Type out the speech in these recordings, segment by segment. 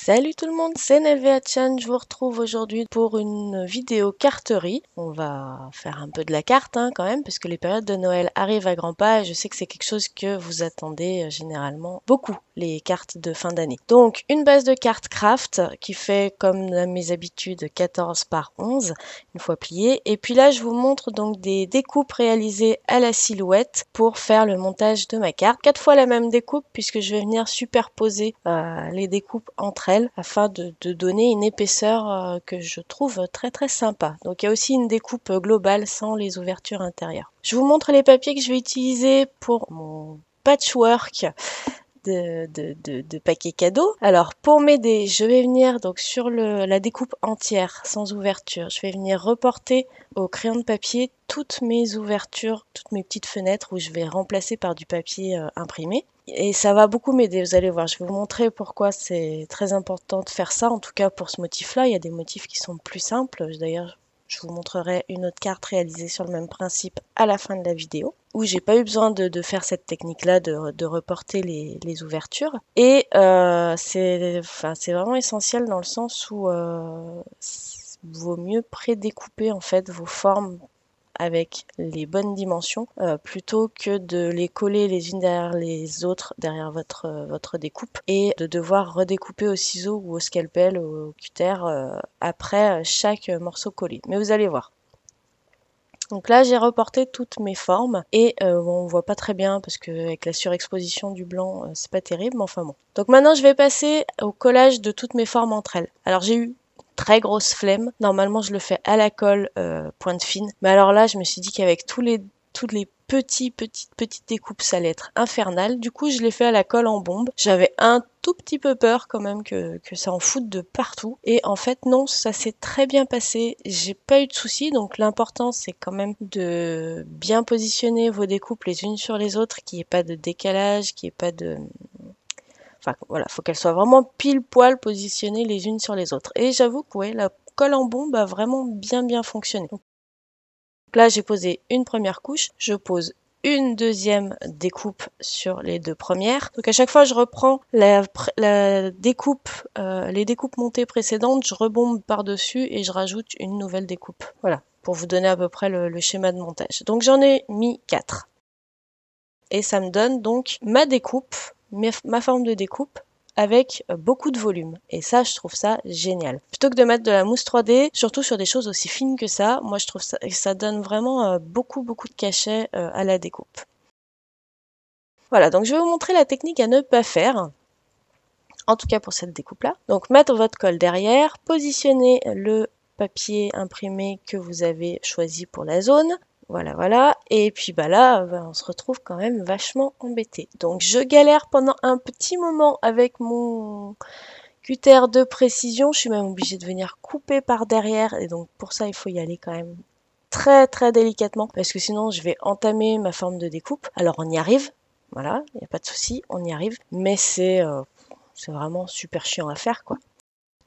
Salut tout le monde, c'est Nelvea-chan, je vous retrouve aujourd'hui pour une vidéo carterie. On va faire un peu de la carte quand même, parce que les périodes de Noël arrivent à grands pas et je sais que c'est quelque chose que vous attendez généralement beaucoup, les cartes de fin d'année. Donc une base de cartes craft qui fait comme à mes habitudes 14 par 11, une fois pliée. Et puis là je vous montre donc des découpes réalisées à la silhouette pour faire le montage de ma carte. 4 fois la même découpe puisque je vais venir superposer les découpes entre elles afin de donner une épaisseur que je trouve très sympa. Donc il y a aussi une découpe globale sans les ouvertures intérieures. Je vous montre les papiers que je vais utiliser pour mon patchwork de paquets cadeaux. Alors pour m'aider, je vais venir donc sur la découpe entière sans ouverture. Je vais venir reporter au crayon de papier toutes mes ouvertures, toutes mes petites fenêtres où je vais remplacer par du papier imprimé. Et ça va beaucoup m'aider, vous allez voir. Je vais vous montrer pourquoi c'est très important de faire ça. En tout cas pour ce motif-là, il y a des motifs qui sont plus simples. D'ailleurs, je vous montrerai une autre carte réalisée sur le même principe à la fin de la vidéo, où j'ai pas eu besoin de faire cette technique-là, de reporter les ouvertures. Et c'est vraiment essentiel dans le sens où vaut mieux prédécouper en fait vos formes avec les bonnes dimensions plutôt que de les coller les unes derrière les autres derrière votre découpe et de devoir redécouper au ciseau ou au scalpel ou au cutter après chaque morceau collé. Mais vous allez voir. Donc là, j'ai reporté toutes mes formes et bon, on voit pas très bien parce que avec la surexposition du blanc, c'est pas terrible, mais enfin bon. Donc maintenant, je vais passer au collage de toutes mes formes entre elles. Alors j'ai eu très grosse flemme. Normalement, je le fais à la colle pointe fine. Mais alors là, je me suis dit qu'avec toutes les petites découpes, ça allait être infernal. Du coup, je l'ai fait à la colle en bombe. J'avais un tout petit peu peur quand même que ça en foute de partout. Et en fait, non, ça s'est très bien passé. J'ai pas eu de soucis. Donc l'important, c'est quand même de bien positionner vos découpes les unes sur les autres, qu'il n'y ait pas de décalage, qu'il n'y ait pas de... Enfin voilà, faut qu'elles soient vraiment pile poil positionnées les unes sur les autres. Et j'avoue que ouais, la colle en bombe a vraiment bien fonctionné. Donc là, j'ai posé une première couche, je pose une deuxième découpe sur les deux premières. Donc à chaque fois, je reprends la découpe, les découpes montées précédentes, je rebombe par-dessus et je rajoute une nouvelle découpe. Voilà, pour vous donner à peu près le schéma de montage. Donc j'en ai mis 4. Et ça me donne donc ma découpe, ma forme de découpe avec beaucoup de volume. Et ça, je trouve ça génial. Plutôt que de mettre de la mousse 3D, surtout sur des choses aussi fines que ça, moi je trouve ça donne vraiment beaucoup de cachet à la découpe. Voilà, donc je vais vous montrer la technique à ne pas faire. En tout cas pour cette découpe-là. Donc mettre votre colle derrière, positionner le papier imprimé que vous avez choisi pour la zone. Voilà. Et puis là, on se retrouve quand même vachement embêté. Donc je galère pendant un petit moment avec mon cutter de précision. Je suis même obligée de venir couper par derrière. Et donc pour ça, il faut y aller quand même très délicatement. Parce que sinon, je vais entamer ma forme de découpe. Alors on y arrive. Voilà, il n'y a pas de souci, on y arrive. Mais c'est vraiment super chiant à faire, quoi.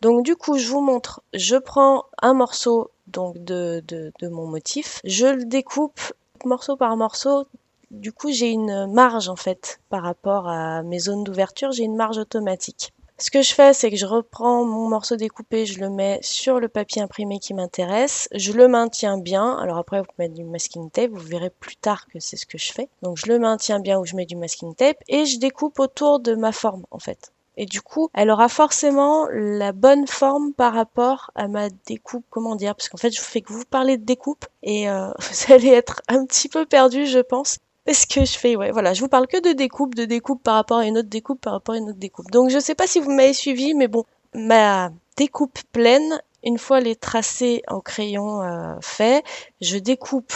Donc du coup, je vous montre, je prends un morceau donc de mon motif, je le découpe morceau par morceau. Du coup, j'ai une marge en fait par rapport à mes zones d'ouverture, j'ai une marge automatique. Ce que je fais, c'est que je reprends mon morceau découpé, je le mets sur le papier imprimé qui m'intéresse, je le maintiens bien. Alors après, vous pouvez mettre du masking tape, vous verrez plus tard que c'est ce que je fais. Donc je le maintiens bien où je mets du masking tape et je découpe autour de ma forme en fait. Et du coup, elle aura forcément la bonne forme par rapport à ma découpe, comment dire, parce qu'en fait, je vous fais que vous parler de découpe et vous allez être un petit peu perdu, je pense. Parce que je fais, ouais, voilà, je vous parle que de découpe par rapport à une autre découpe, par rapport à une autre découpe. Donc je sais pas si vous m'avez suivi, mais bon, ma découpe pleine, une fois les tracés en crayon faits, je découpe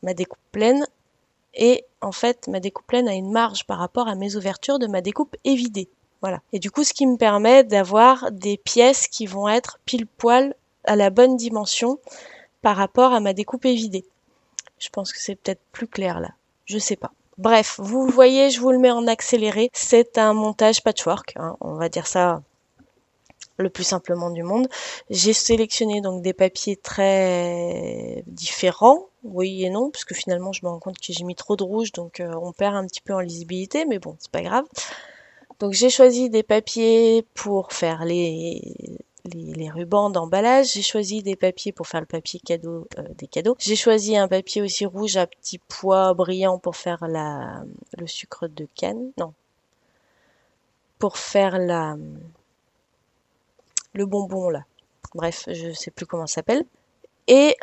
ma découpe pleine et en fait, ma découpe pleine a une marge par rapport à mes ouvertures de ma découpe évidée. Voilà. Et du coup, ce qui me permet d'avoir des pièces qui vont être pile poil à la bonne dimension par rapport à ma découpe évidée. Je pense que c'est peut-être plus clair là. Je sais pas. Bref, vous le voyez, je vous le mets en accéléré. C'est un montage patchwork, on va dire ça le plus simplement du monde. J'ai sélectionné donc des papiers très différents, oui et non, parce que finalement je me rends compte que j'ai mis trop de rouge, donc on perd un petit peu en lisibilité, mais bon, c'est pas grave. Donc j'ai choisi des papiers pour faire les rubans d'emballage. J'ai choisi des papiers pour faire le papier cadeau des cadeaux. J'ai choisi un papier aussi rouge à petits pois brillants pour faire le sucre de canne. Non, pour faire le bonbon là. Bref, je sais plus comment ça s'appelle. Et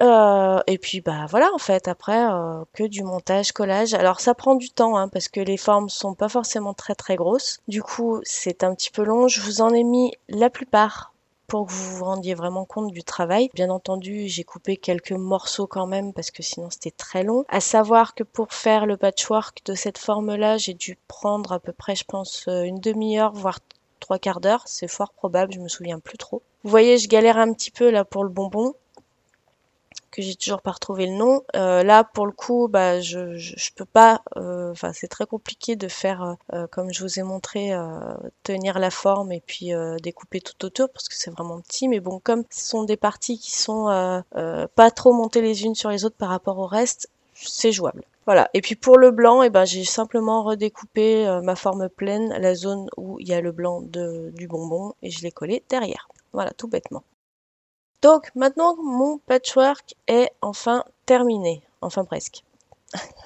puis bah voilà en fait après que du montage collage. Alors ça prend du temps hein, parce que les formes sont pas forcément très grosses. Du coup c'est un petit peu long. Je vous en ai mis la plupart pour que vous vous rendiez vraiment compte du travail. Bien entendu j'ai coupé quelques morceaux quand même parce que sinon c'était très long. À savoir que pour faire le patchwork de cette forme là j'ai dû prendre à peu près je pense une demi-heure voire trois quarts d'heure. C'est fort probable, je me souviens plus trop. Vous voyez je galère un petit peu là pour le bonbon que j'ai toujours pas retrouvé le nom. Là, pour le coup, bah, je peux pas. Enfin, c'est très compliqué de faire, comme je vous ai montré, tenir la forme et puis découper tout autour parce que c'est vraiment petit. Mais bon, comme ce sont des parties qui sont pas trop montées les unes sur les autres par rapport au reste, c'est jouable. Voilà. Et puis pour le blanc, eh ben, j'ai simplement redécoupé ma forme pleine, la zone où il y a le blanc du bonbon, et je l'ai collé derrière. Voilà, tout bêtement. Donc maintenant mon patchwork est enfin terminé, enfin presque.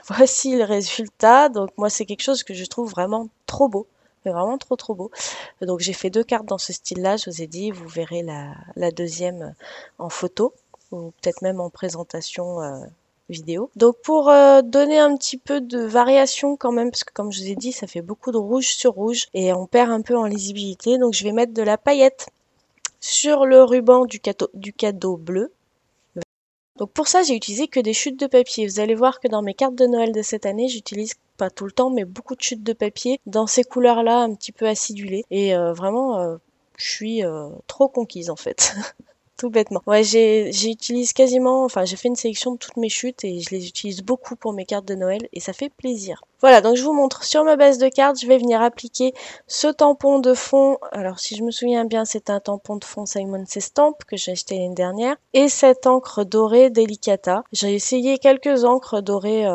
Voici le résultat. Donc moi c'est quelque chose que je trouve vraiment trop beau, mais vraiment trop beau. Donc j'ai fait deux cartes dans ce style-là, je vous ai dit, vous verrez la deuxième en photo ou peut-être même en présentation vidéo. Donc pour donner un petit peu de variation quand même, parce que comme je vous ai dit, ça fait beaucoup de rouge sur rouge et on perd un peu en lisibilité. Donc je vais mettre de la paillette sur le ruban du cadeau bleu. Donc pour ça, j'ai utilisé que des chutes de papier. Vous allez voir que dans mes cartes de Noël de cette année, j'utilise pas tout le temps, mais beaucoup de chutes de papier dans ces couleurs-là, un petit peu acidulées. Et vraiment, je suis trop conquise en fait. Tout bêtement. Ouais, j'utilise quasiment, enfin j'ai fait une sélection de toutes mes chutes et je les utilise beaucoup pour mes cartes de Noël et ça fait plaisir. Voilà, donc je vous montre sur ma base de cartes, je vais venir appliquer ce tampon de fond. Alors si je me souviens bien, c'est un tampon de fond Simon Says Stamp que j'ai acheté l'année dernière. Et cette encre dorée Delicata. J'ai essayé quelques encres dorées,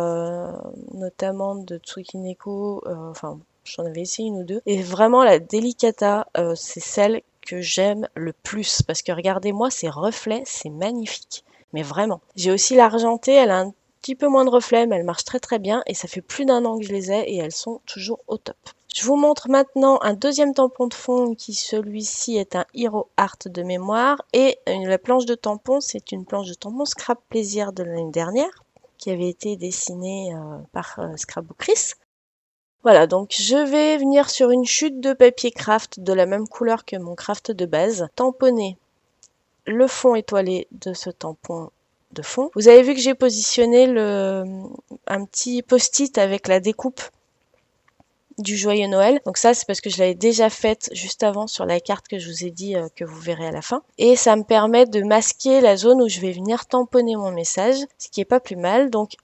notamment de Tsukineko, enfin j'en avais essayé une ou deux. Et vraiment la Delicata, c'est celle que j'aime le plus parce que regardez-moi ces reflets, c'est magnifique. Mais vraiment. J'ai aussi l'argentée, elle a un petit peu moins de reflets, mais elle marche très bien et ça fait plus d'un an que je les ai et elles sont toujours au top. Je vous montre maintenant un deuxième tampon de fond qui celui-ci est un Hero Art de mémoire et la planche de tampon, c'est une planche de tampon Scrap Plaisir de l'année dernière qui avait été dessinée par Scrapbook Chris. Voilà, donc je vais venir sur une chute de papier craft de la même couleur que mon craft de base, tamponner le fond étoilé de ce tampon de fond. Vous avez vu que j'ai positionné un petit post-it avec la découpe du Joyeux Noël. Donc ça, c'est parce que je l'avais déjà faite juste avant sur la carte que je vous ai dit que vous verrez à la fin. Et ça me permet de masquer la zone où je vais venir tamponner mon message, ce qui est pas plus mal. Donc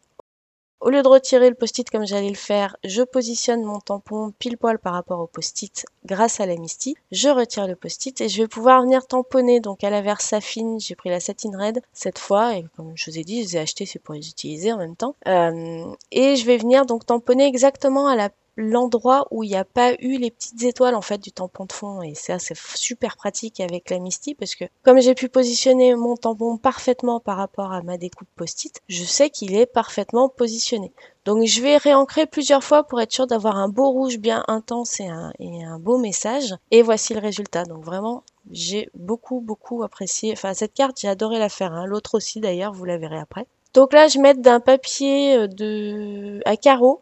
au lieu de retirer le post-it comme j'allais le faire, je positionne mon tampon pile poil par rapport au post-it grâce à la Misty. Je retire le post-it et je vais pouvoir venir tamponner. Donc à la Versafine, j'ai pris la Satin Red cette fois et comme je vous ai dit, je les ai achetés, c'est pour les utiliser en même temps. Et je vais venir donc tamponner exactement à l'endroit où il n'y a pas eu les petites étoiles en fait du tampon de fond et ça c'est super pratique avec la Misty parce que comme j'ai pu positionner mon tampon parfaitement par rapport à ma découpe post-it, je sais qu'il est parfaitement positionné. Donc je vais réancrer plusieurs fois pour être sûr d'avoir un beau rouge bien intense et un beau message. Et voici le résultat. Donc vraiment j'ai beaucoup apprécié. Enfin cette carte j'ai adoré la faire, hein. L'autre aussi d'ailleurs, vous la verrez après. Donc là je mets d'un papier à carreaux.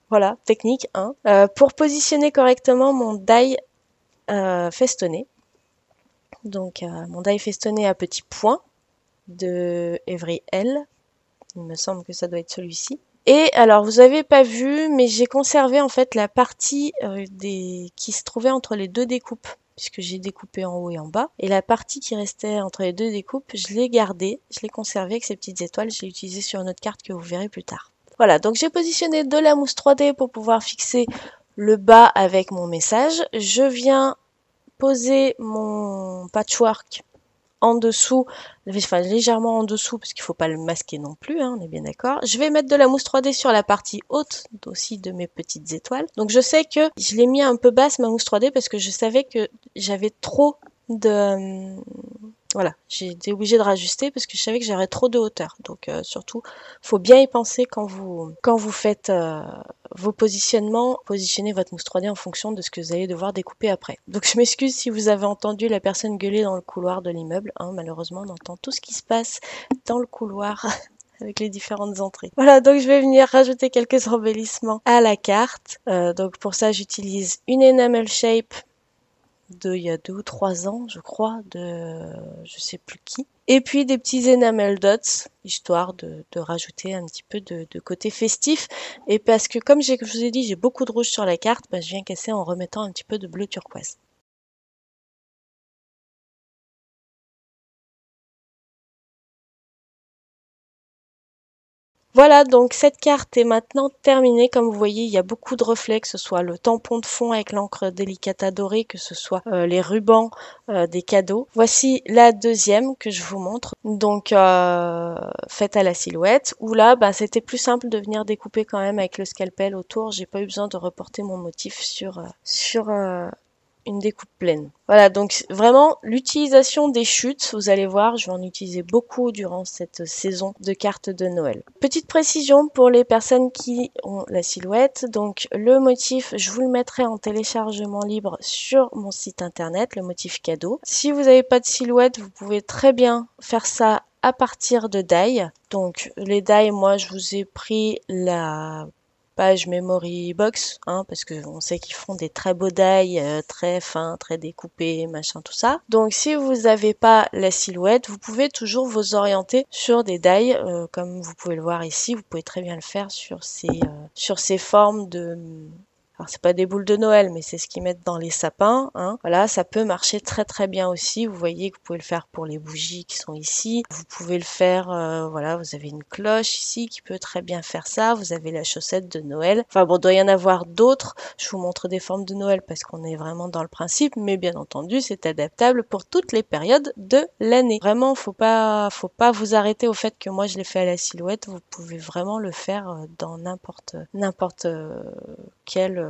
Voilà, technique 1. Pour positionner correctement mon die festonné. Donc mon die festonné à petits points de Every L. Il me semble que ça doit être celui-ci. Et alors vous avez pas vu, mais j'ai conservé en fait la partie qui se trouvait entre les deux découpes, puisque j'ai découpé en haut et en bas. Et la partie qui restait entre les deux découpes, je l'ai gardée, je l'ai conservée avec ces petites étoiles, je l'ai utilisée sur une autre carte que vous verrez plus tard. Voilà, donc j'ai positionné de la mousse 3D pour pouvoir fixer le bas avec mon message. Je viens poser mon patchwork en dessous, enfin légèrement en dessous, parce qu'il ne faut pas le masquer non plus, hein, on est bien d'accord. Je vais mettre de la mousse 3D sur la partie haute aussi de mes petites étoiles. Donc je sais que je l'ai mis un peu basse ma mousse 3D parce que je savais que j'avais trop de... Voilà, j'ai été obligée de rajuster parce que je savais que j'aurais trop de hauteur. Donc surtout, faut bien y penser quand vous faites vos positionnements. Positionnez votre mousse 3D en fonction de ce que vous allez devoir découper après. Donc je m'excuse si vous avez entendu la personne gueuler dans le couloir de l'immeuble. Hein, malheureusement, on entend tout ce qui se passe dans le couloir avec les différentes entrées. Voilà, donc je vais venir rajouter quelques embellissements à la carte. Donc pour ça, j'utilise une enamel shape il y a 2 ou 3 ans, je crois, de je sais plus qui. Et puis des petits enamel dots, histoire de rajouter un petit peu de côté festif. Et parce que comme je vous ai dit, j'ai beaucoup de rouge sur la carte, bah, je viens casser en remettant un petit peu de bleu turquoise. Voilà, donc cette carte est maintenant terminée. Comme vous voyez, il y a beaucoup de reflets, que ce soit le tampon de fond avec l'encre Delicata dorée, que ce soit les rubans des cadeaux. Voici la deuxième que je vous montre, donc faite à la silhouette, où là, bah, c'était plus simple de venir découper quand même avec le scalpel autour. J'ai pas eu besoin de reporter mon motif sur une découpe pleine. Voilà, donc vraiment l'utilisation des chutes, vous allez voir, je vais en utiliser beaucoup durant cette saison de cartes de Noël. Petite précision pour les personnes qui ont la silhouette, donc le motif, je vous le mettrai en téléchargement libre sur mon site internet, le motif cadeau. Si vous n'avez pas de silhouette, vous pouvez très bien faire ça à partir de die. Donc les die, moi je vous ai pris la page Memory Box, hein, parce que on sait qu'ils font des très beaux die, très fins, très découpés, machin, tout ça. Donc si vous n'avez pas la silhouette, vous pouvez toujours vous orienter sur des die, comme vous pouvez le voir ici, vous pouvez très bien le faire sur ces formes de... Alors c'est pas des boules de Noël, mais c'est ce qu'ils mettent dans les sapins. Hein. Voilà, ça peut marcher très très bien aussi. Vous voyez que vous pouvez le faire pour les bougies qui sont ici. Vous pouvez le faire, voilà, vous avez une cloche ici qui peut très bien faire ça. Vous avez la chaussette de Noël. Enfin bon, il doit y en avoir d'autres. Je vous montre des formes de Noël parce qu'on est vraiment dans le principe, mais bien entendu, c'est adaptable pour toutes les périodes de l'année. Vraiment, faut pas vous arrêter au fait que moi je l'ai fait à la silhouette. Vous pouvez vraiment le faire dans n'importe quel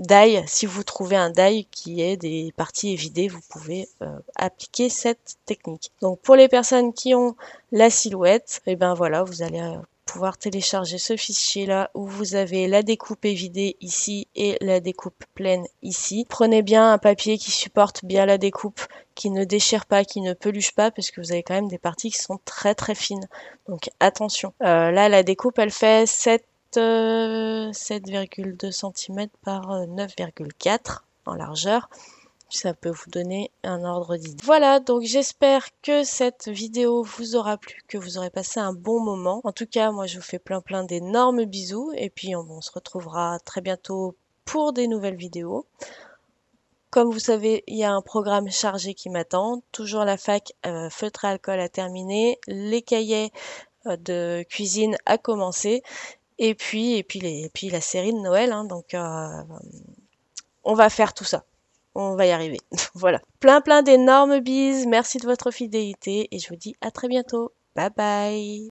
die. Si vous trouvez un die qui est des parties évidées, vous pouvez appliquer cette technique. Donc pour les personnes qui ont la silhouette, et ben voilà, vous allez pouvoir télécharger ce fichier là où vous avez la découpe évidée ici et la découpe pleine ici. Prenez bien un papier qui supporte bien la découpe, qui ne déchire pas, qui ne peluche pas, parce que vous avez quand même des parties qui sont très très fines. Donc attention. Là la découpe elle fait 7,2 cm par 9,4 en largeur. Ça peut vous donner un ordre d'idée. Voilà, donc j'espère que cette vidéo vous aura plu, que vous aurez passé un bon moment. En tout cas, moi je vous fais plein d'énormes bisous et puis on se retrouvera très bientôt pour des nouvelles vidéos. Comme vous savez, il y a un programme chargé qui m'attend. Toujours la fac feutre et alcool à terminer, les cahiers de cuisine à commencer. Et puis la série de Noël, hein, donc on va faire tout ça. On va y arriver. Voilà. Plein d'énormes bises. Merci de votre fidélité et je vous dis à très bientôt. Bye bye.